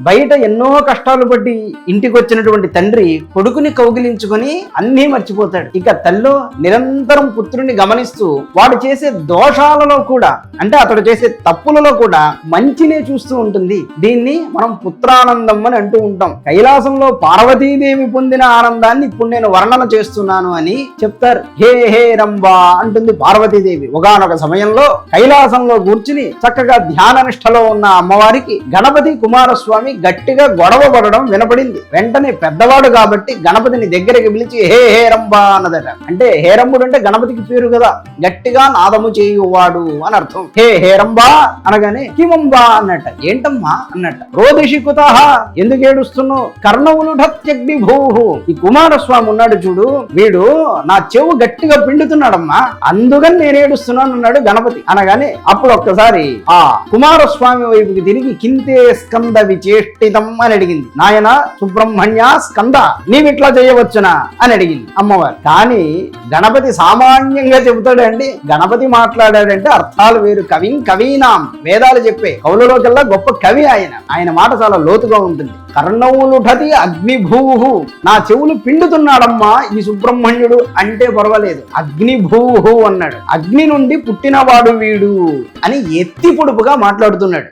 బయట ఎన్నో కష్టాలు పడి ఇంటికి వచ్చినటువంటి తండ్రి కొడుకుని కౌగిలించుకొని అన్నీ మర్చిపోతాడు. ఇక తల్లో నిరంతరం పుత్రుని గమనిస్తూ వాడు చేసే దోషాలలో కూడా, అంటే అతడు చేసే తప్పులలో కూడా మంచినే చూస్తూ ఉంటుంది. దీన్ని మనం పుత్రానందం అని అంటూ ఉంటాం. కైలాసంలో పార్వతీదేవి పొందిన ఆనందాన్ని ఇప్పుడు నేను వర్ణన చేస్తున్నాను అని చెప్తారు. హే హే రంబా అంటుంది పార్వతీదేవి. ఒకానొక సమయంలో కైలాసంలో కూర్చుని చక్కగా ధ్యాన నిష్టలో ఉన్న అమ్మవారికి గణపతి కుమారస్వామి గట్టిగా గొడవ పడడం వినపడింది. వెంటనే పెద్దవాడు కాబట్టి గణపతిని దగ్గరికి పిలిచి హే హే రంబా అన్నదట. అంటే హేరంబుడు అంటే గణపతికి పేరు కదా, గట్టిగా నాదము చేయువాడు అని అర్థం. హే హేరంబా అనగానే కిమంబా అన్నట్ట. ఏంటమ్మా అన్నట్ట. రోదిషి కుతః, ఎందుకు ఏడుస్తున్నావు? కర్ణములు ఢత్యగ్ని భూహు. ఈ కుమారస్వామి ఉన్నాడు చూడు, వీడు నా చెవు గట్టిగా పిండుతున్నాడమ్మా, అందుకని నేను ఏడుస్తున్నాను అన్నాడు గణపతి. అనగానే అప్పుడు ఒక్కసారి ఆ కుమారస్వామి వైపుకి తిరిగి కింతే స్కంద విచేష్టితం అని అడిగింది. నాయన సుబ్రహ్మణ్య స్కంద, నీవిట్లా చేయవచ్చునా అని అడిగింది అమ్మవారు. కానీ గణపతి సామాన్యంగా చెబుతాడండి. గణపతి మాట్లాడాడంటే అర్థాలు వేరు. కవీనాం, వేదాలు చెప్పే కవులలోకెల్లా గొప్ప కవి ఆయన. ఆయన మాట చాలా లోతుగా ఉంటుంది. కర్ణవులుఠతి అగ్నిభూహు, నా చెవులు పిండుతున్నాడమ్మా ఈ సుబ్రహ్మణ్యుడు అంటే పర్వాలేదు, అగ్నిభూహు అన్నాడు. అగ్ని నుండి పుట్టినవాడు వీడు అని ఎత్తి పొడుపుగా మాట్లాడుతున్నాడు.